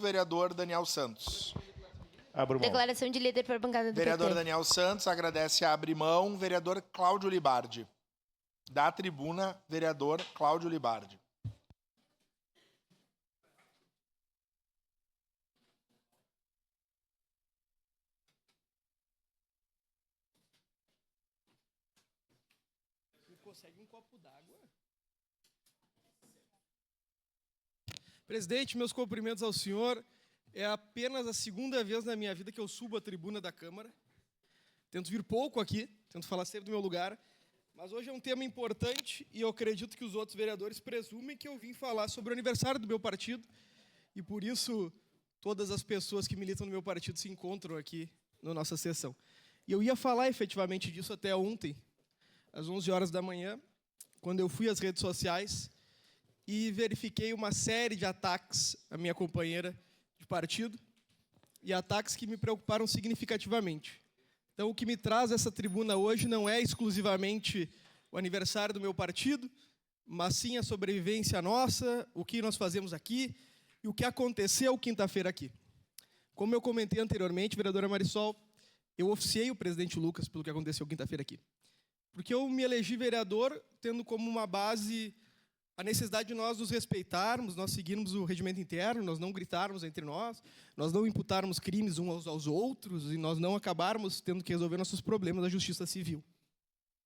Vereador Daniel Santos. Abro mão. Declaração de líder por bancada do Vereador PT. Daniel Santos agradece a abrir mão. Vereador Cláudio Libardi. Da tribuna, vereador Cláudio Libardi. Consegue um copo d'água? Presidente, meus cumprimentos ao senhor. É apenas a segunda vez na minha vida que eu subo a tribuna da Câmara. Tento vir pouco aqui, tento falar sempre do meu lugar, mas hoje é um tema importante e eu acredito que os outros vereadores presumem que eu vim falar sobre o aniversário do meu partido e, por isso, todas as pessoas que militam no meu partido se encontram aqui na nossa sessão. E eu ia falar efetivamente disso até ontem, às 11 horas da manhã, quando eu fui às redes sociais e verifiquei uma série de ataques à minha companheira de partido e ataques que me preocuparam significativamente. Então, o que me traz essa tribuna hoje não é exclusivamente o aniversário do meu partido, mas sim a sobrevivência nossa, o que nós fazemos aqui e o que aconteceu quinta-feira aqui. Como eu comentei anteriormente, vereadora Marisol, eu oficiei o presidente Lucas pelo que aconteceu quinta-feira aqui. Porque eu me elegi vereador tendo como uma base a necessidade de nós nos respeitarmos, nós seguirmos o regimento interno, nós não gritarmos entre nós não imputarmos crimes uns aos outros e nós não acabarmos tendo que resolver nossos problemas da justiça civil.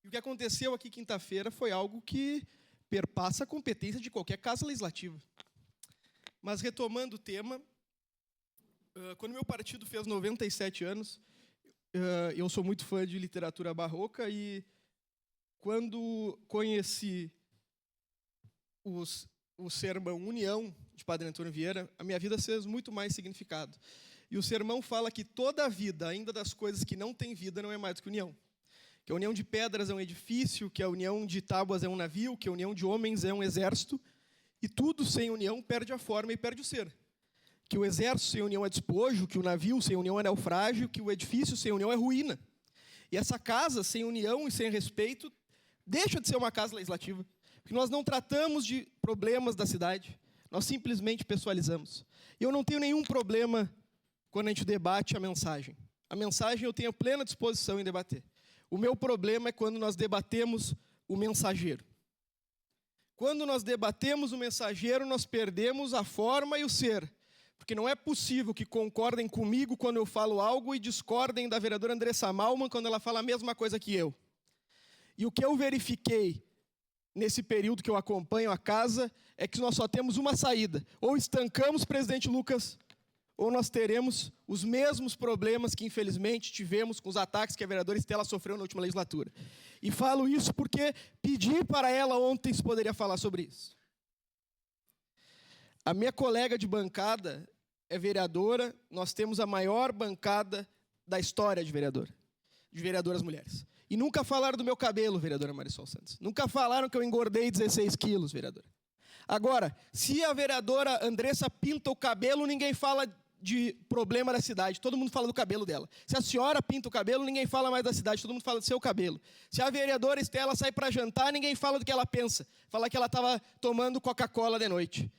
E o que aconteceu aqui quinta-feira foi algo que perpassa a competência de qualquer casa legislativa. Mas retomando o tema, quando meu partido fez 97 anos, eu sou muito fã de literatura barroca e quando conheci o sermão União, de Padre Antônio Vieira, a minha vida fez muito mais significado. E o sermão fala que toda a vida, ainda das coisas que não têm vida, não é mais do que união. Que a união de pedras é um edifício, que a união de tábuas é um navio, que a união de homens é um exército, e tudo sem união perde a forma e perde o ser. Que o exército sem união é despojo, que o navio sem união é naufrágio, que o edifício sem união é ruína. E essa casa sem união e sem respeito deixa de ser uma casa legislativa. Porque nós não tratamos de problemas da cidade, nós simplesmente pessoalizamos. E eu não tenho nenhum problema quando a gente debate a mensagem. A mensagem eu tenho plena disposição em debater. O meu problema é quando nós debatemos o mensageiro. Quando nós debatemos o mensageiro, nós perdemos a forma e o ser. Porque não é possível que concordem comigo quando eu falo algo e discordem da vereadora Andressa Malman quando ela fala a mesma coisa que eu. E o que eu verifiquei nesse período que eu acompanho a casa é que nós só temos uma saída. Ou estancamos, presidente Lucas, ou nós teremos os mesmos problemas que, infelizmente, tivemos com os ataques que a vereadora Estela sofreu na última legislatura. E falo isso porque pedi para ela ontem se poderia falar sobre isso. A minha colega de bancada é vereadora, nós temos a maior bancada da história de vereadoras mulheres. E nunca falaram do meu cabelo, vereadora Marisol Santos. Nunca falaram que eu engordei 16 quilos, vereadora. Agora, se a vereadora Andressa pinta o cabelo, ninguém fala de problema da cidade. Todo mundo fala do cabelo dela. Se a senhora pinta o cabelo, ninguém fala mais da cidade. Todo mundo fala do seu cabelo. Se a vereadora Estela sai para jantar, ninguém fala do que ela pensa. Fala que ela estava tomando Coca-Cola de noite.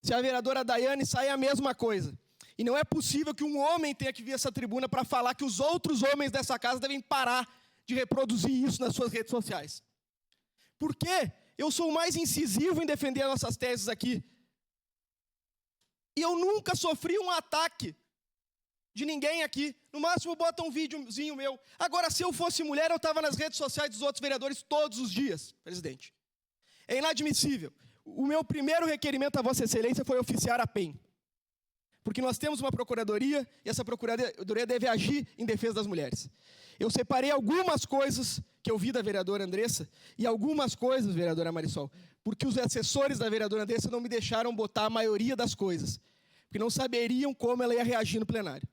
Se a vereadora Daiane sai, é a mesma coisa. E não é possível que um homem tenha que vir a essa tribuna para falar que os outros homens dessa casa devem parar de reproduzir isso nas suas redes sociais. Por quê? Eu sou o mais incisivo em defender as nossas teses aqui. E eu nunca sofri um ataque de ninguém aqui. No máximo, bota um videozinho meu. Agora, se eu fosse mulher, eu estava nas redes sociais dos outros vereadores todos os dias, presidente. É inadmissível. O meu primeiro requerimento a Vossa Excelência foi oficiar a PEN. Porque nós temos uma procuradoria e essa procuradoria deve agir em defesa das mulheres. Eu separei algumas coisas que eu vi da vereadora Andressa e algumas coisas, vereadora Marisol, porque os assessores da vereadora Andressa não me deixaram botar a maioria das coisas, porque não saberiam como ela ia reagir no plenário.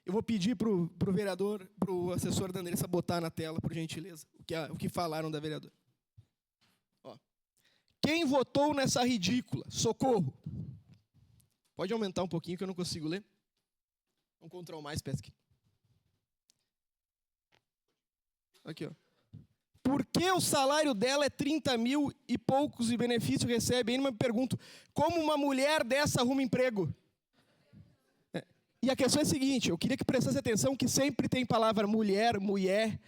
Eu vou pedir para o assessor da Andressa botar na tela, por gentileza, o que falaram da vereadora. Ó. Quem votou nessa ridícula? Socorro! Pode aumentar um pouquinho que eu não consigo ler? Um Ctrl mais, pesque. Aqui, ó. Por que o salário dela é 30 mil e poucos e benefício recebe? Ainda me pergunto, como uma mulher dessa arruma emprego? E a questão é a seguinte, eu queria que prestasse atenção que sempre tem palavra mulher, mulher.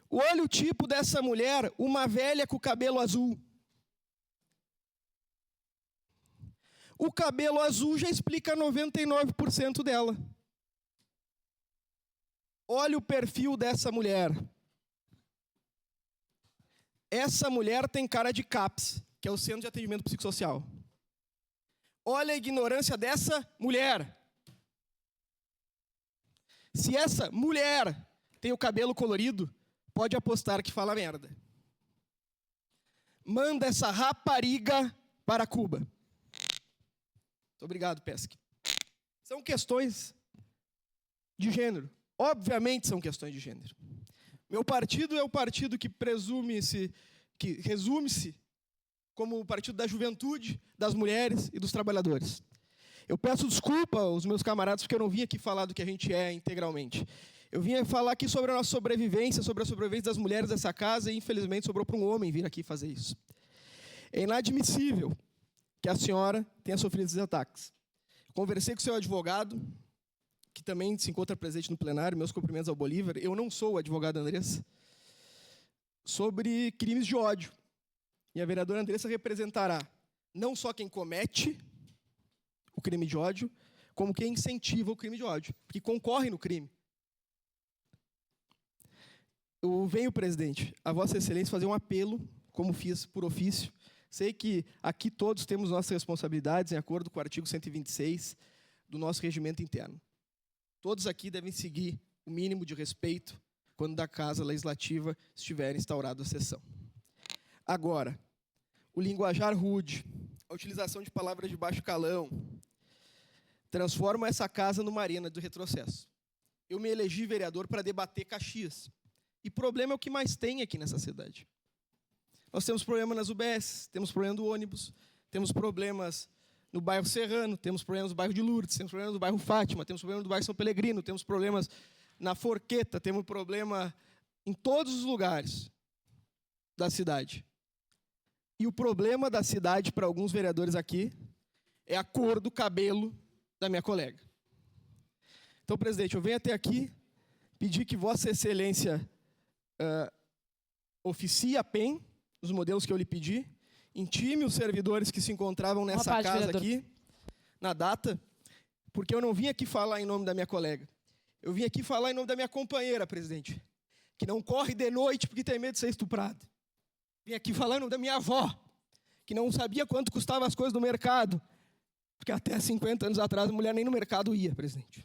Olha o tipo dessa mulher, uma velha com cabelo azul. O cabelo azul já explica 99% dela. Olha o perfil dessa mulher. Essa mulher tem cara de CAPS, que é o Centro de Atendimento Psicossocial. Olha a ignorância dessa mulher. Se essa mulher tem o cabelo colorido, pode apostar que fala merda. Manda essa rapariga para Cuba. Muito obrigado, Pesque. São questões de gênero. Obviamente são questões de gênero. Meu partido é o partido que resume-se como o partido da juventude, das mulheres e dos trabalhadores. Eu peço desculpa aos meus camaradas porque eu não vim aqui falar do que a gente é integralmente. Eu vim falar aqui sobre a nossa sobrevivência, sobre a sobrevivência das mulheres dessa casa e, infelizmente, sobrou para um homem vir aqui fazer isso. É inadmissível que a senhora tenha sofrido esses ataques. Conversei com o seu advogado, que também se encontra presente no plenário, meus cumprimentos ao Bolívar. Eu não sou o advogado Andressa, sobre crimes de ódio. E a vereadora Andressa representará não só quem comete o crime de ódio, como quem incentiva o crime de ódio, que concorre no crime. Eu venho, presidente, a Vossa Excelência fazer um apelo, como fiz por ofício. Sei que aqui todos temos nossas responsabilidades, em acordo com o artigo 126 do nosso regimento interno. Todos aqui devem seguir o mínimo de respeito quando da Casa Legislativa estiver instaurada a sessão. Agora, o linguajar rude, a utilização de palavras de baixo calão, transforma essa casa numa arena do retrocesso. Eu me elegi vereador para debater Caxias. E problema é o que mais tem aqui nessa cidade. Nós temos problema nas UBS, temos problema do ônibus, temos problemas no bairro Serrano, temos problemas no bairro de Lourdes, temos problemas no bairro Fátima, temos problemas no bairro São Pelegrino, temos problemas na Forqueta, temos problema em todos os lugares da cidade. E o problema da cidade, para alguns vereadores aqui, é a cor do cabelo da minha colega. Então, presidente, eu venho até aqui pedir que Vossa Excelência oficie a PEN, os modelos que eu lhe pedi, intime os servidores que se encontravam nessa casa aqui, na data, porque eu não vim aqui falar em nome da minha colega. Eu vim aqui falar em nome da minha companheira, presidente, que não corre de noite porque tem medo de ser estuprada. Vim aqui falar em nome da minha avó, que não sabia quanto custavam as coisas no mercado, porque até 50 anos atrás a mulher nem no mercado ia, presidente.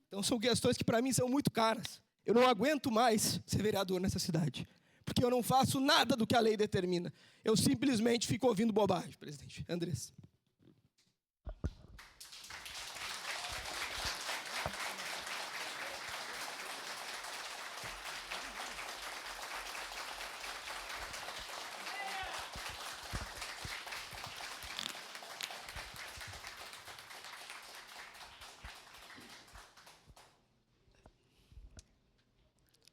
Então são questões que para mim são muito caras. Eu não aguento mais ser vereador nessa cidade, porque eu não faço nada do que a lei determina. Eu simplesmente fico ouvindo bobagem, presidente. Andressa.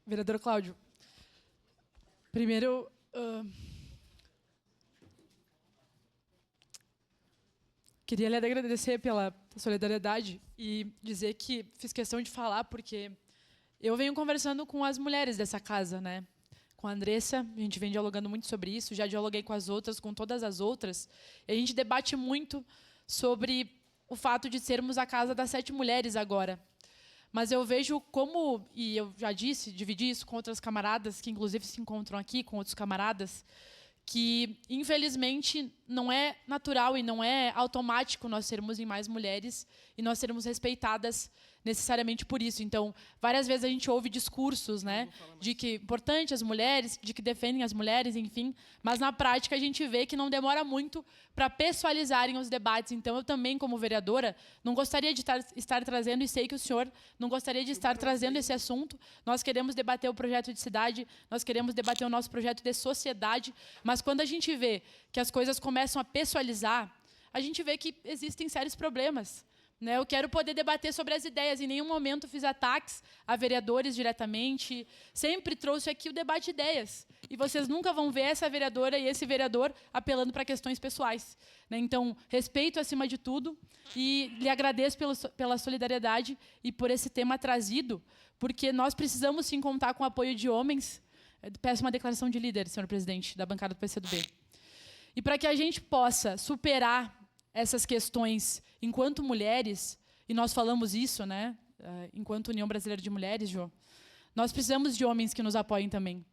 Vereador Cláudio, primeiro, queria lhe agradecer pela solidariedade e dizer que fiz questão de falar porque eu venho conversando com as mulheres dessa casa, né? Com a Andressa, a gente vem dialogando muito sobre isso, já dialoguei com as outras, com todas as outras, e a gente debate muito sobre o fato de sermos a casa das 7 mulheres agora. Mas eu vejo como, e eu já disse, dividi isso com outras camaradas, que inclusive se encontram aqui, com outros camaradas, que, infelizmente, não é natural e não é automático nós sermos em mais mulheres e nós sermos respeitadas necessariamente por isso. Então, várias vezes a gente ouve discursos, né, de que é importante as mulheres, de que defendem as mulheres, enfim, mas na prática a gente vê que não demora muito para pessoalizarem os debates. Então, eu também, como vereadora, não gostaria de estar trazendo, e sei que o senhor não gostaria de estar trazendo esse assunto. Nós queremos debater o projeto de cidade, nós queremos debater o nosso projeto de sociedade, mas quando a gente vê que as coisas começam a pessoalizar, a gente vê que existem sérios problemas. né? Eu quero poder debater sobre as ideias. Em nenhum momento fiz ataques a vereadores diretamente. Sempre trouxe aqui o debate de ideias. E vocês nunca vão ver essa vereadora e esse vereador apelando para questões pessoais, né? Então, respeito acima de tudo e lhe agradeço pela solidariedade e por esse tema trazido, porque nós precisamos sim contar com o apoio de homens. Peço uma declaração de líder, senhor presidente, da bancada do PCdoB. E para que a gente possa superar essas questões enquanto mulheres, e nós falamos isso, né, enquanto União Brasileira de Mulheres, Jô, nós precisamos de homens que nos apoiem também,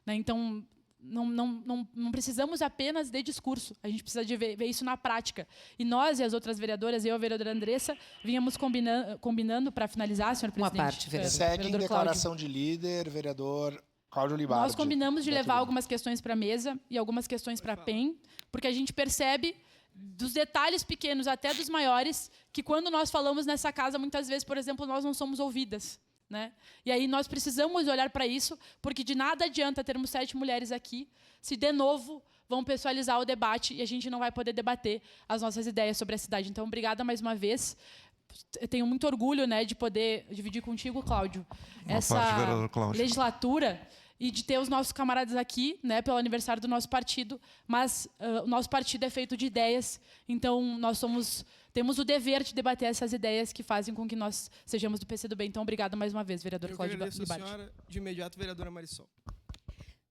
né? Então, não precisamos apenas de discurso, a gente precisa de ver isso na prática. E nós e as outras vereadoras, eu e a vereadora Andressa, vínhamos combinando para finalizar, senhor presidente. Uma parte, vereador. Segue em declaração Cláudio. de líder, vereador Cláudio Libardi. Nós combinamos de levar algumas questões para a mesa e algumas questões para a PEN, porque a gente percebe, dos detalhes pequenos até dos maiores, que quando nós falamos nessa casa, muitas vezes, por exemplo, nós não somos ouvidas, né? E aí nós precisamos olhar para isso, porque de nada adianta termos 7 mulheres aqui, se de novo vão pessoalizar o debate e a gente não vai poder debater as nossas ideias sobre a cidade. Então, obrigada mais uma vez. Eu tenho muito orgulho, né, de poder dividir contigo, Cláudio, essa legislatura e de ter os nossos camaradas aqui, né, pelo aniversário do nosso partido, mas o nosso partido é feito de ideias, então nós temos o dever de debater essas ideias que fazem com que nós sejamos do PCdoB. Então, obrigada mais uma vez, vereador Cláudio Libardi. Senhora, de imediato, vereadora Marisol.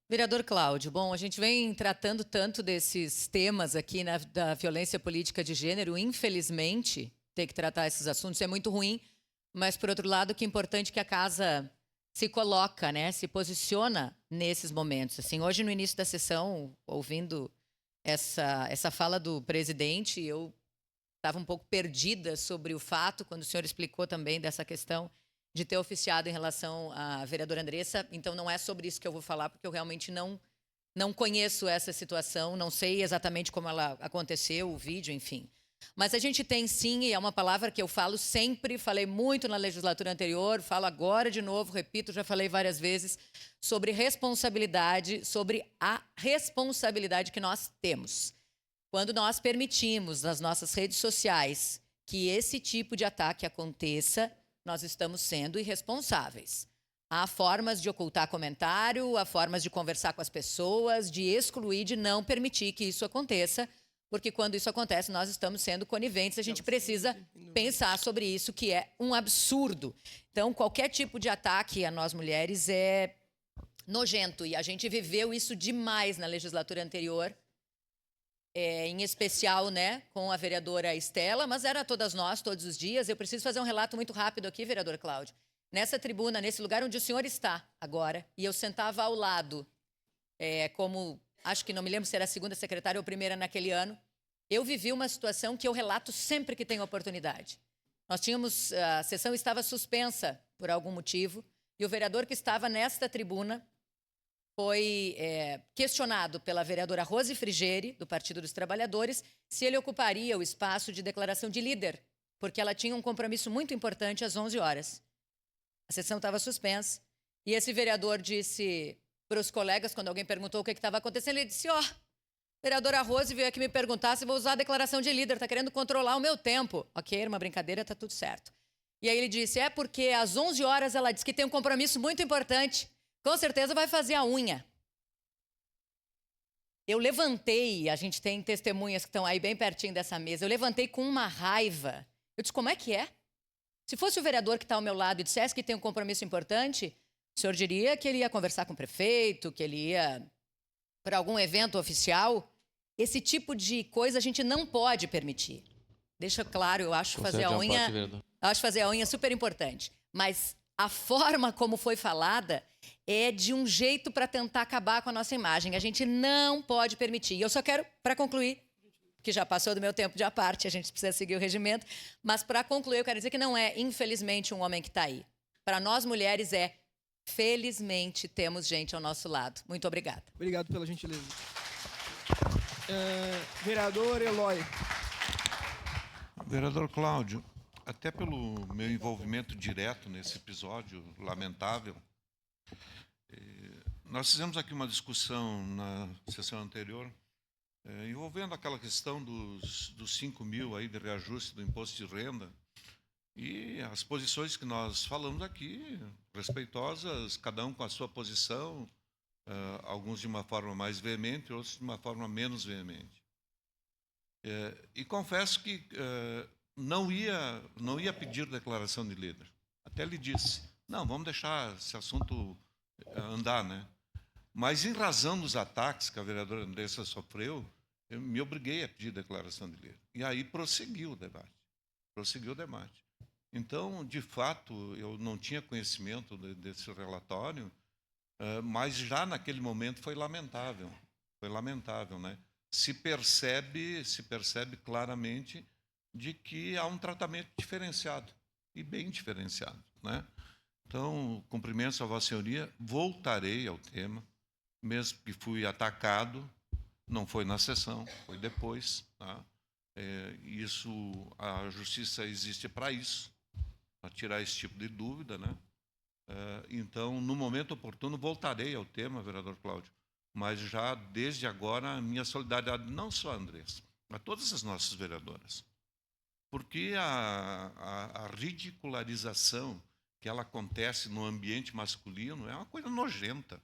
Vereador Cláudio, bom, a gente vem tratando tanto desses temas aqui da violência política de gênero, infelizmente, ter que tratar esses assuntos é muito ruim, mas, por outro lado, que é importante que a casa se coloca, né, se posiciona nesses momentos. Assim, hoje, no início da sessão, ouvindo essa fala do presidente, eu estava um pouco perdida sobre o fato, quando o senhor explicou também dessa questão de ter oficiado em relação à vereadora Andressa. Então, não é sobre isso que eu vou falar, porque eu realmente não conheço essa situação, não sei exatamente como ela aconteceu, o vídeo, enfim. Mas a gente tem sim, e é uma palavra que eu falo sempre, falei muito na legislatura anterior, falo agora de novo, repito, já falei várias vezes, sobre responsabilidade, sobre a responsabilidade que nós temos. Quando nós permitimos nas nossas redes sociais que esse tipo de ataque aconteça, nós estamos sendo irresponsáveis. Há formas de ocultar comentário, há formas de conversar com as pessoas, de excluir, de não permitir que isso aconteça, porque quando isso acontece, nós estamos sendo coniventes, a gente precisa pensar sobre isso, que é um absurdo. Então, qualquer tipo de ataque a nós mulheres é nojento, e a gente viveu isso demais na legislatura anterior, em especial, né, com a vereadora Estela, mas era todas nós, todos os dias. Eu preciso fazer um relato muito rápido aqui, vereador Cláudio. Nessa tribuna, nesse lugar onde o senhor está agora, e eu sentava ao lado, como... acho que não me lembro se era a segunda secretária ou a primeira naquele ano, eu vivi uma situação que eu relato sempre que tenho oportunidade. Nós tínhamos, a sessão estava suspensa por algum motivo, e o vereador que estava nesta tribuna foi questionado pela vereadora Rose Frigeri, do Partido dos Trabalhadores, se ele ocuparia o espaço de declaração de líder, porque ela tinha um compromisso muito importante às 11 horas. A sessão estava suspensa, e esse vereador disse para os colegas, quando alguém perguntou o que estava acontecendo, ele disse, vereadora Rose veio aqui me perguntar se vou usar a declaração de líder, está querendo controlar o meu tempo. Ok, era uma brincadeira, está tudo certo. E aí ele disse, porque às 11 horas ela disse que tem um compromisso muito importante, com certeza vai fazer a unha. Eu levantei, a gente tem testemunhas que estão aí bem pertinho dessa mesa, eu levantei com uma raiva. Eu disse, como é que é? Se fosse o vereador que está ao meu lado e dissesse que tem um compromisso importante, o senhor diria que ele ia conversar com o prefeito, que ele ia para algum evento oficial. Esse tipo de coisa a gente não pode permitir. Deixa claro, eu acho fazer a unha, super importante. Mas a forma como foi falada é de um jeito para tentar acabar com a nossa imagem. A gente não pode permitir. E eu só quero, para concluir, que já passou do meu tempo de à parte, a gente precisa seguir o regimento, mas para concluir eu quero dizer que não é, infelizmente, um homem que está aí. Para nós mulheres felizmente temos gente ao nosso lado. Muito obrigada. Obrigado pela gentileza. Vereador Eloy. Vereador Cláudio, até pelo meu envolvimento direto nesse episódio lamentável, nós fizemos aqui uma discussão na sessão anterior, envolvendo aquela questão dos 5 mil aí de reajuste do imposto de renda, E as posições que nós falamos aqui, respeitosas, cada um com a sua posição, alguns de uma forma mais veemente, outros de uma forma menos veemente. E confesso que não ia pedir declaração de líder. Até lhe disse, não, vamos deixar esse assunto andar, né? Mas, em razão dos ataques que a vereadora Andressa sofreu, eu me obriguei a pedir declaração de líder. E aí prosseguiu o debate. Então, de fato, eu não tinha conhecimento desse relatório, mas já naquele momento foi lamentável. Foi lamentável, né? Se percebe claramente de que há um tratamento diferenciado, e bem diferenciado, né? Então, cumprimentos a Vossa Senhoria, voltarei ao tema, mesmo que fui atacado, não foi na sessão, foi depois. Tá? A justiça existe para isso, para tirar esse tipo de dúvida, né? Então, no momento oportuno, voltarei ao tema, vereador Cláudio, mas já desde agora a minha solidariedade não só a Andressa, a todas as nossas vereadoras, porque a ridicularização que ela acontece no ambiente masculino é uma coisa nojenta.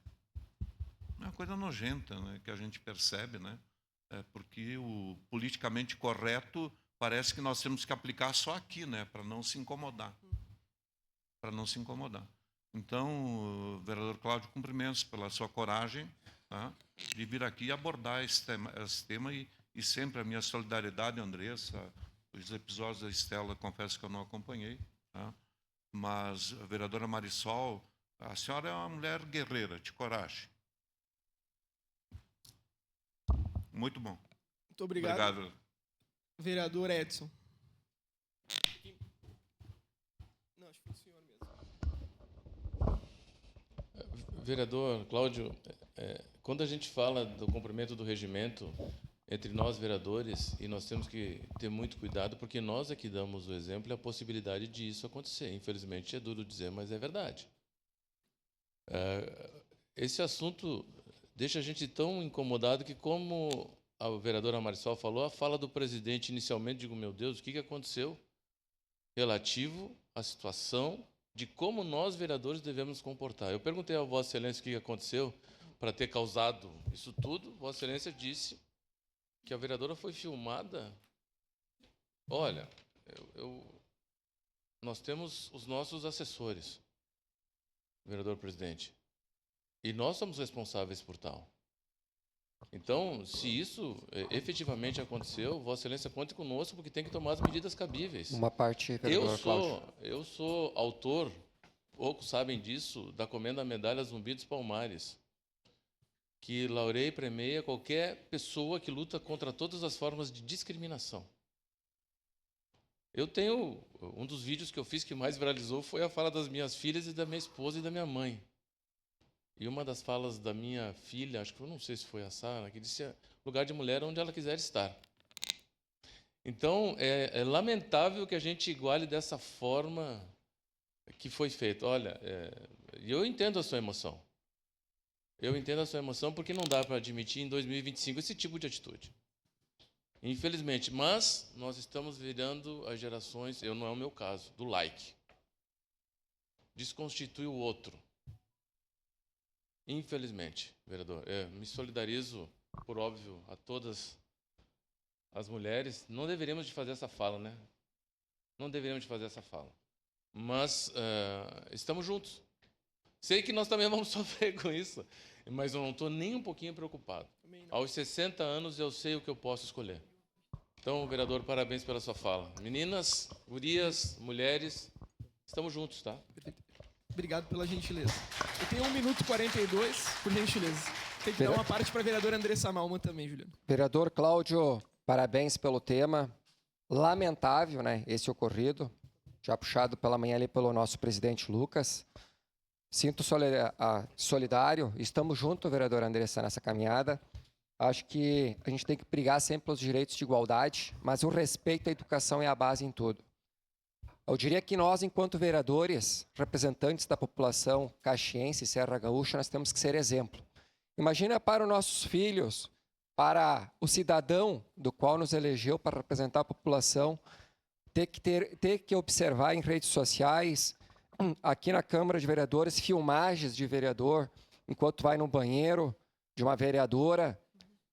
É uma coisa nojenta, né, que a gente percebe, né? Porque o politicamente correto parece que nós temos que aplicar só aqui, né, para não se incomodar. Então, vereador Cláudio, cumprimentos pela sua coragem, tá, de vir aqui abordar esse tema e sempre a minha solidariedade, Andressa. Os episódios da Estela, confesso que eu não acompanhei, tá? Mas a vereadora Marisol, a senhora é uma mulher guerreira, de coragem. Muito bom. Muito obrigado. Obrigado. Vereador Edson. Não, acho que foi o senhor mesmo. Vereador Cláudio, quando a gente fala do cumprimento do regimento entre nós vereadores, e nós temos que ter muito cuidado, porque nós é que damos o exemplo e a possibilidade de isso acontecer. Infelizmente, é duro dizer, mas é verdade. Esse assunto deixa a gente tão incomodado que, como a vereadora Marisol falou, a fala do presidente inicialmente, digo, meu Deus, o que aconteceu? Relativo à situação de como nós, vereadores, devemos nos comportar. Eu perguntei a Vossa Excelência o que aconteceu para ter causado isso tudo. Vossa Excelência disse que a vereadora foi filmada. Olha, nós temos os nossos assessores, vereador presidente, e nós somos responsáveis por tal. Então, se isso efetivamente aconteceu, Vossa Excelência conte conosco, porque tem que tomar as medidas cabíveis. Uma parte, vereador Cláudio. Eu sou autor, poucos sabem disso, da Comenda Medalha Zumbi dos Palmares, que laureia e premia qualquer pessoa que luta contra todas as formas de discriminação. Eu tenho, um dos vídeos que eu fiz que mais viralizou foi a fala das minhas filhas e da minha esposa e da minha mãe. E uma das falas da minha filha, acho que eu não sei se foi a Sara, que disse lugar de mulher onde ela quiser estar. Então, é lamentável que a gente iguale dessa forma que foi feito. Olha, eu entendo a sua emoção. Eu entendo a sua emoção porque não dá para admitir em 2025 esse tipo de atitude. Infelizmente, mas nós estamos virando as gerações, não é o meu caso, do like. Desconstitui o outro. Infelizmente, vereador, me solidarizo, por óbvio, a todas as mulheres. Não deveríamos de fazer essa fala, né? Não deveríamos de fazer essa fala. Mas estamos juntos. Sei que nós também vamos sofrer com isso, mas eu não estou nem um pouquinho preocupado. Aos 60 anos eu sei o que eu posso escolher. Então, vereador, parabéns pela sua fala. Meninas, gurias, mulheres, estamos juntos, tá? Obrigado pela gentileza. Eu tenho 1 minuto e 42, por gentileza. Tem que dar uma parte para a vereadora Andressa Malman também, Juliano. Vereador Cláudio, parabéns pelo tema. Lamentável, né, esse ocorrido, já puxado pela manhã ali pelo nosso presidente Lucas. Sinto solidário, estamos juntos, vereadora Andressa, nessa caminhada. Acho que a gente tem que brigar sempre pelos direitos de igualdade, mas o respeito à educação é a base em tudo. Eu diria que nós, enquanto vereadores, representantes da população caxiense e Serra Gaúcha, nós temos que ser exemplo. Imagina para os nossos filhos, para o cidadão do qual nos elegeu para representar a população, ter que observar em redes sociais, aqui na Câmara de Vereadores, filmagens de vereador enquanto vai no banheiro de uma vereadora.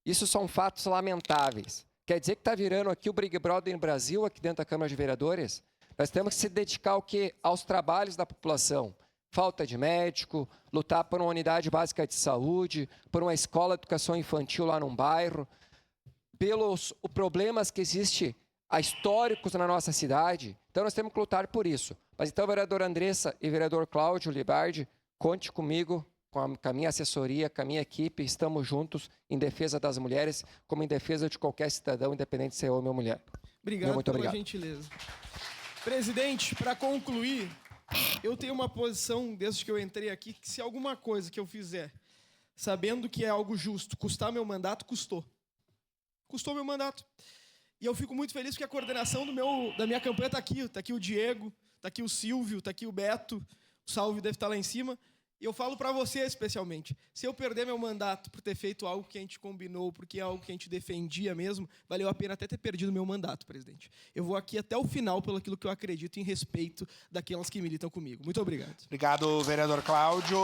Isso são fatos lamentáveis. Quer dizer que está virando aqui o Big Brother no Brasil, aqui dentro da Câmara de Vereadores? Nós temos que se dedicar ao quê? Aos trabalhos da população. Falta de médico, lutar por uma unidade básica de saúde, por uma escola de educação infantil lá num bairro, pelos problemas que existem históricos na nossa cidade. Então, nós temos que lutar por isso. Mas então, vereadora Andressa e vereador Cláudio Libardi, conte comigo, com a minha assessoria, com a minha equipe, estamos juntos em defesa das mulheres, como em defesa de qualquer cidadão, independente se é homem ou mulher. Obrigado Muito pela obrigado. gentileza. Presidente, para concluir, eu tenho uma posição, desde que eu entrei aqui, que se alguma coisa que eu fizer, sabendo que é algo justo, custar meu mandato, custou. Custou meu mandato. E eu fico muito feliz porque a coordenação da minha campanha está aqui. Está aqui o Diego, está aqui o Silvio, está aqui o Beto, o Salve deve estar lá em cima. E eu falo para você especialmente, se eu perder meu mandato por ter feito algo que a gente combinou, porque é algo que a gente defendia mesmo, valeu a pena até ter perdido meu mandato, presidente. Eu vou aqui até o final pelo aquilo que eu acredito em respeito daquelas que militam comigo. Muito obrigado. Obrigado, vereador Cláudio.